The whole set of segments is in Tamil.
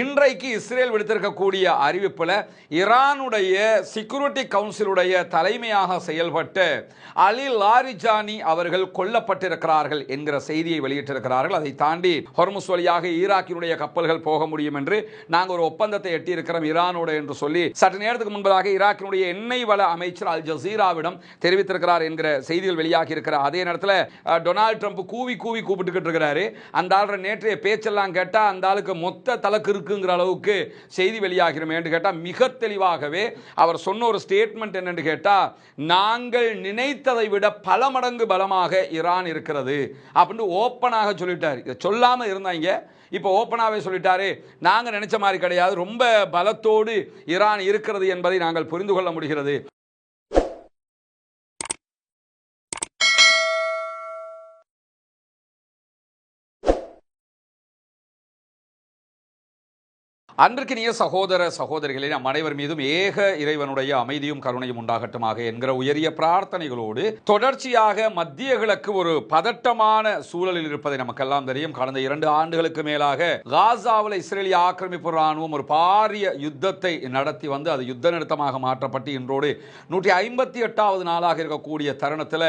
இன்றைக்கு இஸ்ரேல் விடுத்திருக்கக்கூடிய அறிவிப்பில் ஈரானுடைய செக்யூரிட்டி கவுன்சிலுடைய தலைமையாக செயல்பட்ட அலி லாரிஜானி அவர்கள் கொல்லப்பட்டிருக்கிறார்கள் என்கிற செய்தியை வெளியிட்டிருக்கிறார்கள். அதை தாண்டி ஹொர்முஸ் வழியாக ஈராக்கினுடைய கப்பல்கள் போக முடியும் என்று நாங்கள் ஒரு ஒப்பந்தத்தை எட்டியிருக்கிறோம் ஈரானோடு என்று சொல்லி சற்று நேரத்துக்கு முன்பதாக ஈராக்கினுடைய எண்ணெய் வள அமைச்சர் அல் ஜசீராவிடம் தெரிவித்திருக்கிறார் என்கிற செய்திகள் வெளியாகி இருக்கிறார். அதே நேரத்தில் டொனால்டு ட்ரம்ப் கூவி கூப்பிட்டுக்கிட்டு இருக்கிறாரு. அந்த ஆள் நேற்றைய பேச்செல்லாம் கேட்டால் அந்த ஆளுக்கு மொத்த தலக்கு இருக்குங்கிற அளவுக்கு செய்தி வெளியாகிறோம் என்று கேட்டால் மிக தெளிவாகவே அவர் சொன்ன ஒரு ஸ்டேட்மெண்ட் என்னன்னு கேட்டால், நாங்கள் நினைத்ததை விட பல மடங்கு பலமாக ஈரான் இருக்கிறது அப்படின்னு ஓப்பனாக சொல்லிட்டார். இதை சொல்லாமல் இருந்தாங்க, இப்போ ஓப்பனாகவே சொல்லிட்டாரு. நாங்கள் நினைச்ச மாதிரி கிடையாது, ரொம்ப பலத்தோடு ஈரான் இருக்கிறது என்பதை நாங்கள் புரிந்து கொள்ள முடிகிறது. அன்றைக்கினிய சகோதர சகோதரிகளே, நம் அனைவர் மீதும் ஏக இறைவனுடைய அமைதியும் கருணையும் உண்டாகட்டுமாக என்கிற உயரிய பிரார்த்தனைகளோடு தொடர்ச்சியாக மத்திய கிழக்கு ஒரு பதட்டமான சூழலில் இருப்பதை நமக்கெல்லாம் தெரியும். கடந்த 2 ஆண்டுகளுக்கு மேலாக காசாவில் இஸ்ரேலிய ஆக்கிரமிப்பு ராணுவம் ஒரு பாரிய யுத்தத்தை நடத்தி வந்து அது யுத்த நிறுத்தமாக மாற்றப்பட்டு இன்றோடு 158வது நாளாக இருக்கக்கூடிய தருணத்தில்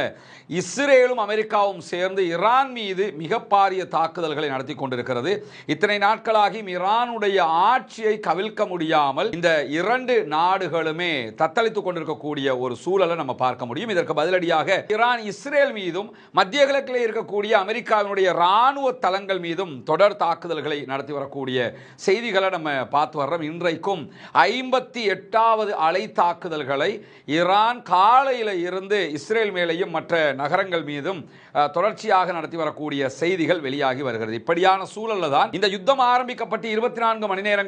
இஸ்ரேலும் அமெரிக்காவும் சேர்ந்து ஈரான் மீது மிக பாரிய தாக்குதல்களை நடத்தி கொண்டிருக்கிறது. இத்தனை நாட்களாகி ஈரானுடைய ஆட்சியை கவிழ்க்க முடியாமல் இந்த 2 நாடுகளுமே தத்தளித்துக் கொண்டிருக்கக்கூடிய ஒரு சூழலை நம்ம பார்க்க முடியும். இதற்கு பதிலடியாக ஈரான் இஸ்ரேல் மீதும் மத்திய கிழக்கில் இருக்கக்கூடிய அமெரிக்காவினுடைய ராணுவ தளங்கள் மீதும் தொடர் தாக்குதல்களை நடத்தி வரக்கூடிய செய்திகளை நம்ம பார்த்து வர்றோம். இன்றைக்கும் 58வது அலை தாக்குதல்களை ஈரான் காலையில் இருந்து இஸ்ரேல் மேலேயும் மற்ற நகரங்கள் மீதும் தொடர்ச்சியாக நடத்தி வரக்கூடிய செய்திகள் வெளியாகி வருகிறது. இப்படியான சூழல்ல தான் இந்த யுத்தம் ஆரம்பிக்கப்பட்டு 24 மணி நேரங்கள்